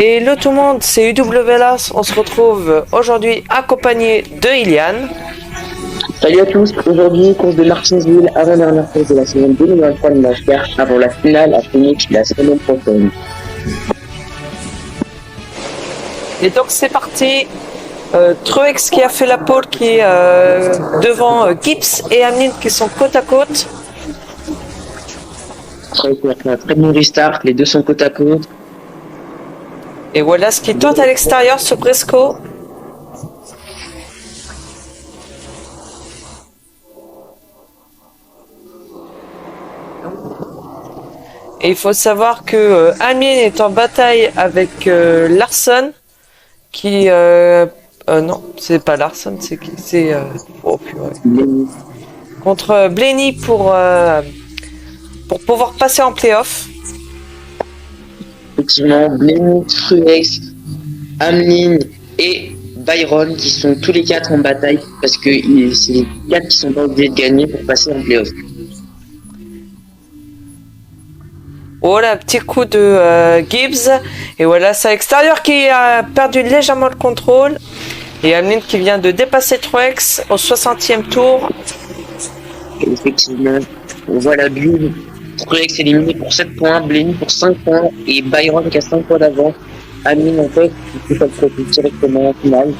Hello tout le monde, c'est UWLAS. On se retrouve aujourd'hui accompagné de Iliane. Salut à tous, aujourd'hui course de Martinsville, avant-dernière course de la saison 2023 de NASCAR, avant la finale à Phoenix la semaine prochaine. Et donc c'est parti. Truex qui a fait la pole, qui est devant Gibbs et Hamlin qui sont côte à côte. Truex a fait un très bon restart, les deux sont côte à côte. Et voilà ce qui tente à l'extérieur sur Briscoe. Et il faut savoir que Hamlin est en bataille avec Larson, qui non, c'est pas Larson, c'est qui? C'est oh purée. Contre Blaney pour pouvoir passer en playoff. Effectivement, Blaney, Truex, Hamlin et Byron qui sont tous les quatre en bataille parce que c'est les quatre qui sont pas obligés de gagner pour passer en playoff. Oh là, petit coup de Gibbs. Et voilà, c'est à l'extérieur qui a perdu légèrement le contrôle. Et Hamlin qui vient de dépasser Truex au 60e tour. Et effectivement, on voit la bulle. Truex éliminé pour 7 points, Blaney pour 5 points et Byron qui a 5 points d'avant. Hamlin en fait, qui peut être directement en finale.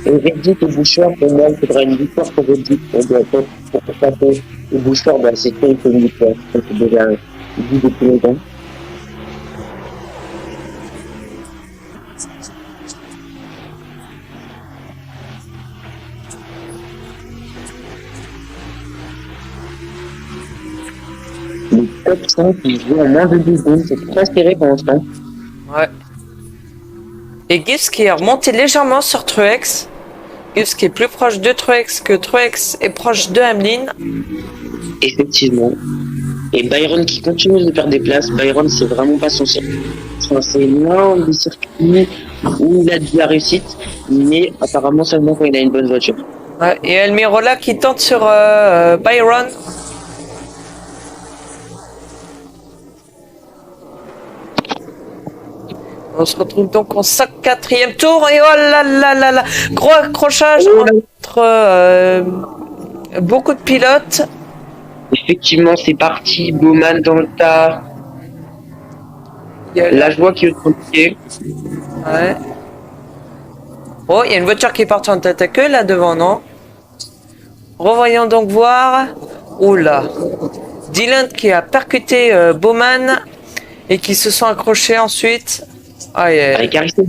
Et Reddick et Bouchard, pour moi, il faudra une victoire pour Reddick pour passer. Et Bouchard, c'est quoi, il faut une victoire. C'est déjà dit depuis longtemps. Les top 5 qui jouent en moins de 10 secondes, c'est très serré pour l'instant. Ouais. Et Gibbs qui est remonté légèrement sur Truex. Gibbs qui est plus proche de Truex que Truex est proche de Hamlin. Effectivement. Et Byron qui continue de perdre des places. Byron, c'est vraiment pas son circuit. Enfin, c'est l'un des circuits où il a de la réussite, mais apparemment seulement quand il a une bonne voiture. Ouais. Et Almirola qui tente sur Byron. On se retrouve donc en 4e tour et oh là là là là, gros accrochage entre beaucoup de pilotes. Effectivement, c'est parti. Bowman dans le tas. La joie qui est compliquée. Ouais. Oh, il y a une voiture qui est partie en tête à queue là devant, non? Revoyons donc voir. Oula. Dylan qui a percuté Bowman et qui se sont accrochés ensuite. Ah, yeah. Avec Harrison,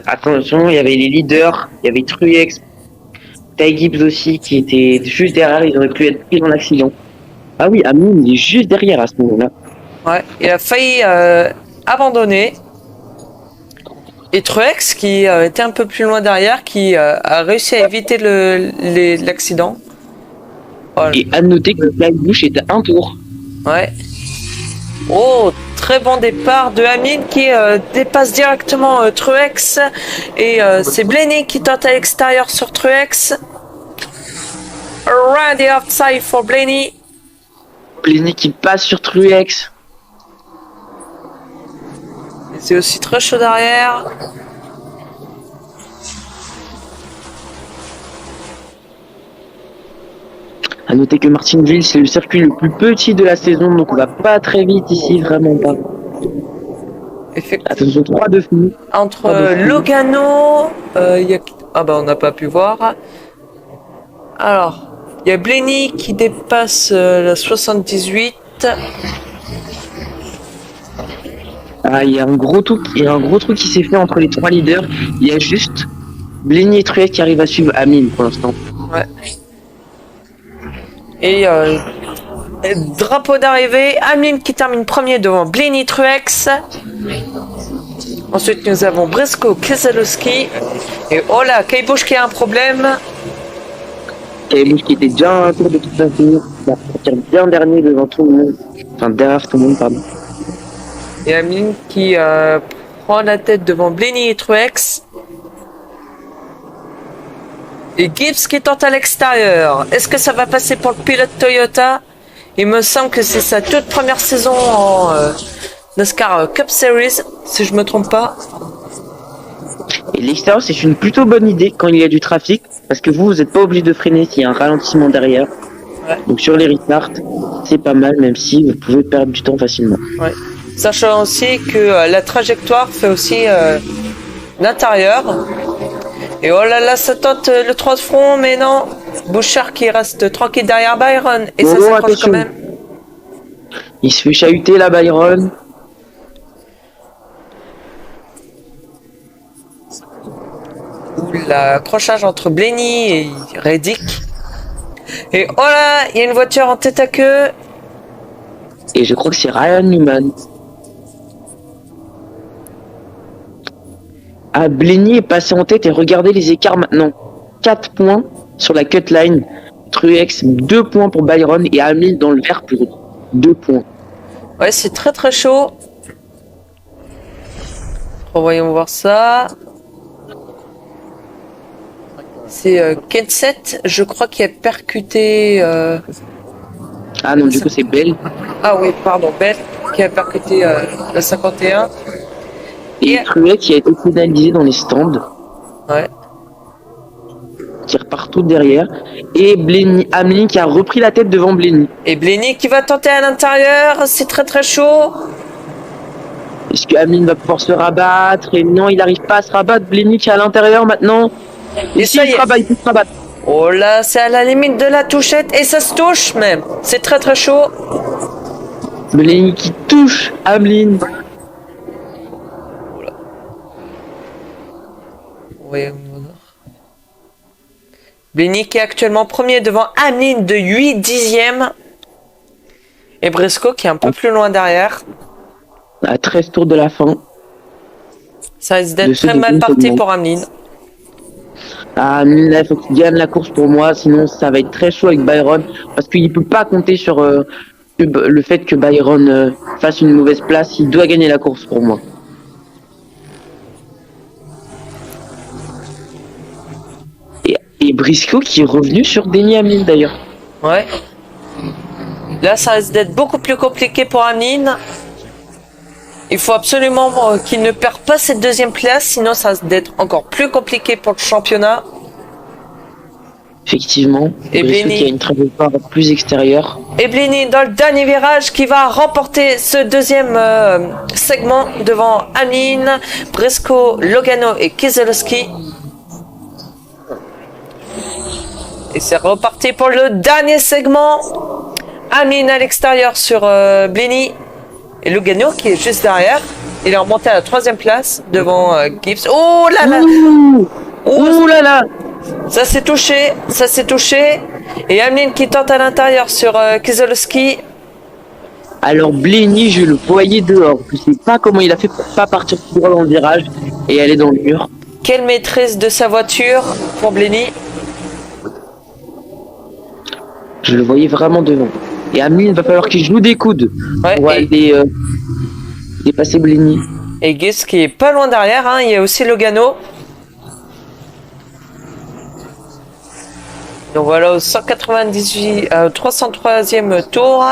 attention, il y avait les leaders, il y avait Truex, Ty Gibbs aussi qui était juste derrière, ils auraient pu être pris dans l'accident. Ah oui, Hamlin il est juste derrière à ce moment-là. Ouais, il a failli abandonner. Et Truex qui était un peu plus loin derrière, qui a réussi à éviter l'accident. Voilà. Et à noter que Kyle Busch était un tour. Ouais. Oh, très bon départ de Hamlin qui dépasse directement Truex. Et c'est Blaney qui tente à l'extérieur sur Truex. Around the outside for Blaney. Blaney qui passe sur Truex. C'est aussi très chaud derrière. À noter que Martinsville, c'est le circuit le plus petit de la saison, donc on va pas très vite ici, vraiment pas. Attention, 3 de fini. Entre Logano, y a... ah bah on n'a pas pu voir. Alors, il y a Blaney qui dépasse la 78. Ah, il y a un gros truc qui s'est fait entre les 3 leaders. Il y a juste Blaney et Truex qui arrivent à suivre Hamlin pour l'instant. Ouais. Et drapeau d'arrivée, Hamlin qui termine premier devant Blaney Truex. Ensuite nous avons Briscoe, Keselowski. Et oh là, Kyle Busch qui a un problème. Kyle Busch qui était déjà un tour de toute façon, il va sortir bien dernier devant tout le monde. Enfin derrière tout le monde, pardon. Et Hamlin qui prend la tête devant Blaney et Truex. Et Gibbs qui tente à l'extérieur. Est-ce que ça va passer pour le pilote Toyota? Il me semble que c'est sa toute première saison NASCAR Cup Series, si je me trompe pas. Et l'extérieur, c'est une plutôt bonne idée quand il y a du trafic, parce que vous n'êtes pas obligé de freiner s'il y a un ralentissement derrière. Ouais. Donc sur les restarts, c'est pas mal, même si vous pouvez perdre du temps facilement. Ouais. Sachant aussi que la trajectoire fait aussi l'intérieur. Et oh là là, ça tente le 3 de front, mais non. Bouchard qui reste tranquille derrière Byron. Et ça s'approche attention. quand même. Il se fait chahuter là, Byron. L'accrochage entre Blenny et Reddick. Et oh là, il y a une voiture en tête à queue. Et je crois que c'est Ryan Newman. Ah, Blenny est passé en tête et regardez les écarts maintenant. 4 points sur la cut line. Truex, 2 points pour Byron et Hamlin dans le vert pour 2 points. Ouais, c'est très très chaud. Voyons voir ça. C'est Kenset, je crois, qui a percuté... Ah non, du coup c'est Bell. Ah oui, pardon, Bell, qui a percuté la 51. Et Truex qui a été pénalisé dans les stands. Ouais. Qui repart tout derrière. Et Blenny, Hamlin qui a repris la tête devant Blenny. Et Blenny qui va tenter à l'intérieur, c'est très très chaud. Est-ce que Hamlin va pouvoir se rabattre? Et non, il n'arrive pas à se rabattre. Blenny qui est à l'intérieur maintenant. Et si ça il y se est. rabat, il peut se rabattre. Oh là, c'est à la limite de la touchette et ça se touche même. C'est très très chaud. Blenny qui touche Hamlin. Oui, Blenny qui est actuellement premier devant Hamlin de 8 dixièmes. Et Briscoe qui est un peu plus loin derrière. À 13 tours de la fin. Ça risque d'être très mal parti pour Hamlin. Ah, Hamlin, là, il faut qu'il gagne la course pour moi, sinon ça va être très chaud avec Byron. Parce qu'il ne peut pas compter sur le fait que Byron fasse une mauvaise place. Il doit gagner la course pour moi. Et Briscoe qui est revenu sur Denny Hamlin d'ailleurs. Ouais. Là, ça risque d'être beaucoup plus compliqué pour Hamlin. Il faut absolument qu'il ne perde pas cette deuxième place, sinon ça risque d'être encore plus compliqué pour le championnat. Effectivement. Et Blenny qui a une trajectoire plus extérieure. Et Blenny dans le dernier virage qui va remporter ce deuxième segment devant Hamlin, Briscoe, Logano et Keselowski. Et c'est reparti pour le dernier segment. Hamlin à l'extérieur sur Blenny. Et Logano qui est juste derrière. Il est remonté à la 3e place devant Gibbs. Oh là là! Oh là là! Ça s'est touché, ça s'est touché. Et Hamlin qui tente à l'intérieur sur Keselowski. Alors Blenny, je le voyais dehors. Je sais pas comment il a fait pour pas partir tout droit dans le virage et aller dans le mur. Quelle maîtrise de sa voiture pour Blenny. Je le voyais vraiment devant. Et Hamlin, il va falloir qu'il joue des coudes pour aller dépasser Blenny. Et Gibbs qui est pas loin derrière, hein. Il y a aussi Logano. Donc voilà au 303e tour.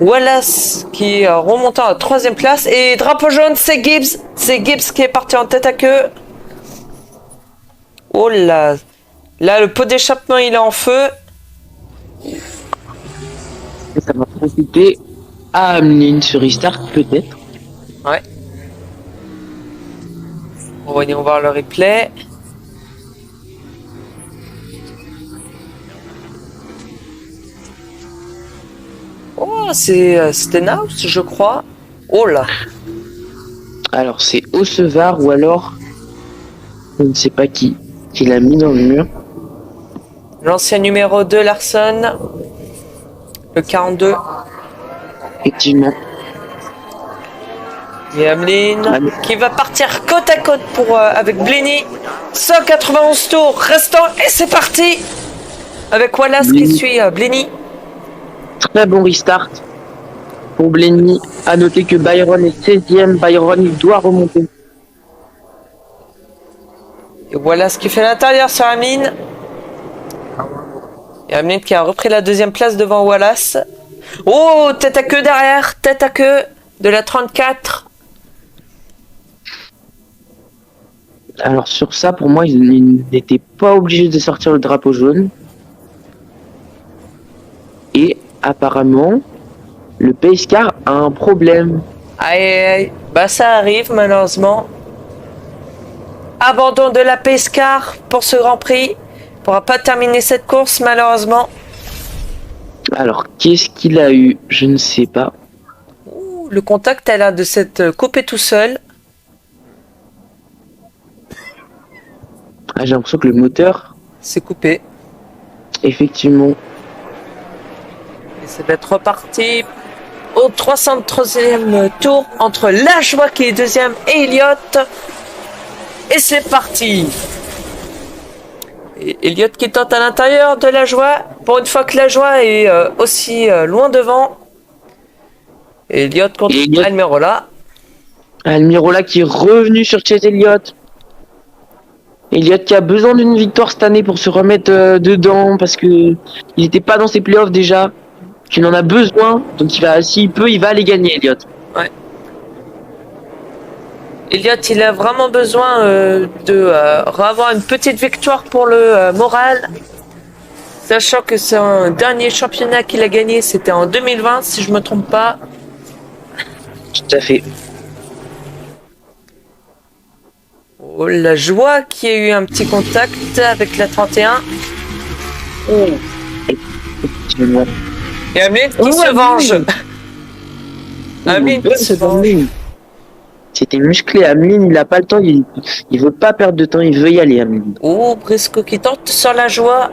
Wallace qui est remontant à la 3e place. Et drapeau jaune, c'est Gibbs. C'est Gibbs qui est parti en tête à queue. Oh là. Là, le pot d'échappement, il est en feu. Et ça va profiter à Hamlin sur restart peut-être. Ouais. Voyons voir le replay. Oh, c'est Stenhouse, je crois. Oh là. Alors c'est Osevar ou alors je ne sais pas qui l'a mis dans le mur. L'ancien numéro 2 Larson. Le 42. Effectivement. Et Hamlin qui va partir côte à côte avec Blenny. 191 tours restants et c'est parti. Avec Wallace qui suit Blenny. Très bon restart pour Blenny. À noter que Byron est 16e. Byron, il doit remonter. Et Wallace qui fait l'intérieur sur Hamlin. Et Hamlin qui a repris la 2e place devant Wallace. Oh, tête à queue derrière, tête à queue. de la 34. Alors sur ça, pour moi, ils n'étaient pas obligés de sortir le drapeau jaune. Et apparemment, le Pace Car a un problème. Aïe, aïe, aïe. Bah, ça arrive, malheureusement. Abandon de la Pace Car pour ce Grand Prix. Il pourra pas terminer cette course, malheureusement. Alors, qu'est-ce qu'il a eu? Je ne sais pas. Ouh, le contact a l'air de s'être coupé tout seul. Ah, j'ai l'impression que le moteur, C'est coupé. effectivement, Et ça va être reparti au 303e tour entre Lajoie qui est deuxième et Elliott. Et c'est parti. Et Elliott qui tente à l'intérieur de Lajoie. Pour une fois que Lajoie est aussi loin devant. Et Elliott contre Elliott. Almirola. Almirola qui est revenu sur Chase Elliott. Elliott qui a besoin d'une victoire cette année pour se remettre dedans parce que il n'était pas dans ses playoffs déjà. Qu'il en a besoin, donc s'il peut, il va aller gagner, Elliott. Ouais. Elliott, il a vraiment besoin de avoir une petite victoire pour le moral. Sachant que c'est un dernier championnat qu'il a gagné, c'était en 2020, si je me trompe pas. Tout à fait. Oh, la joie qui a eu un petit contact avec la 31. Oh. Effectivement. Et Ameline qui se venge. Ameline qui se venge. C'était musclé. Ameline, il a pas le temps. Il veut pas perdre de temps. Il veut y aller, Ameline. Oh, Briscoe qui tente sur la joie.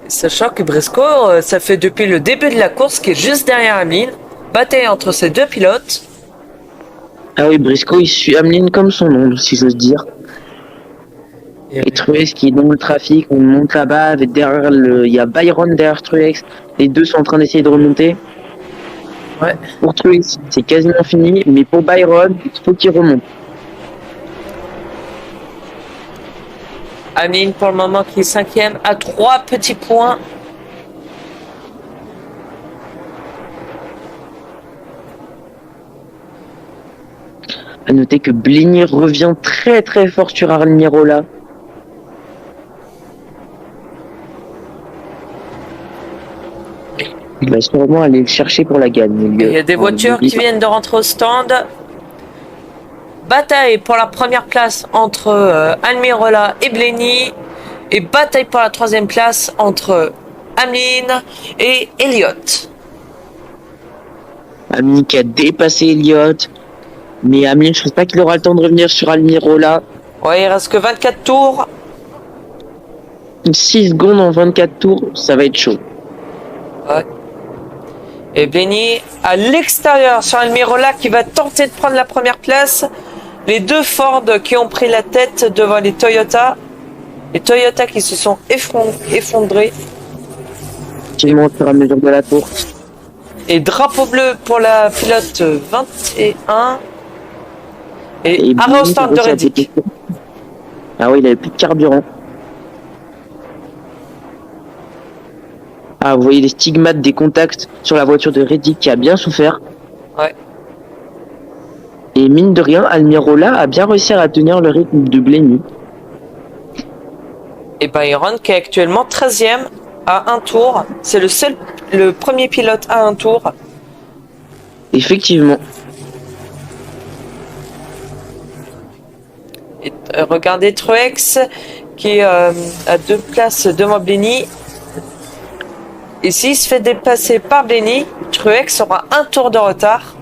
Sachant que Briscoe, ça fait depuis le début de la course qu'il est juste derrière Ameline. Bataille entre ces deux pilotes. Ah oui, Briscoe, il suit Ameline comme son nom, si j'ose dire. Et Truex qui est dans le trafic, on monte là-bas, derrière il y a Byron derrière Truex, les deux sont en train d'essayer de remonter. Ouais. Pour Truex, c'est quasiment fini, mais pour Byron, il faut qu'il remonte. Ameline pour le moment qui est cinquième à 3 petits points. À noter que Blenny revient très très fort sur Almirola. Il va sûrement aller le chercher pour la gagne. Il y a des voitures qui viennent de rentrer au stand. Bataille pour la première place entre Almirola et Blenny. Et bataille pour la troisième place entre Ameline et Elliott. Ameline qui a dépassé Elliott. Mais Ameline, je pense pas qu'il aura le temps de revenir sur Almirola. Ouais, il reste que 24 tours. 6 secondes en 24 tours, ça va être chaud. Ouais. Et Blenny à l'extérieur sur Almirola qui va tenter de prendre la première place. Les deux Ford qui ont pris la tête devant les Toyota. Les Toyota qui se sont effondrés. Qui monte au fur et à mesure de la course. Et drapeau bleu pour la pilote 21. Et arrêt au stand de Reddick. Ah oui, il avait plus de carburant. Ah, vous voyez les stigmates des contacts sur la voiture de Reddick qui a bien souffert. Ouais. Et mine de rien, Almirola a bien réussi à tenir le rythme de Blenny. Et Byron qui est actuellement 13e à un tour. C'est le premier pilote à un tour. Effectivement. Et regardez Truex qui est à 2 places devant Blenny. Et s'il se fait dépasser par Blenny, Truex aura un tour de retard.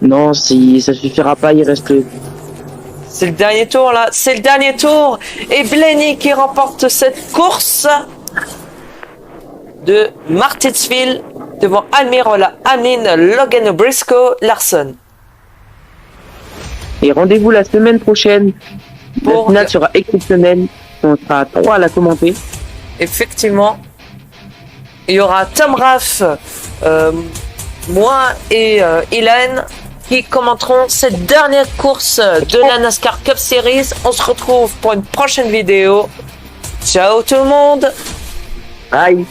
Non, ça suffira pas, il reste le... C'est le dernier tour là, c'est le dernier tour. Et Blenny qui remporte cette course de Martinsville devant Almirola, Ameline, Logan Briscoe, Larson. Et rendez-vous la semaine prochaine. La Pour- finale sera exceptionnelle. On sera 3 à la commenter. Effectivement, il y aura Tom Raff, moi et Ilan qui commenteront cette dernière course de la NASCAR Cup Series. On se retrouve pour une prochaine vidéo. Ciao tout le monde! Bye.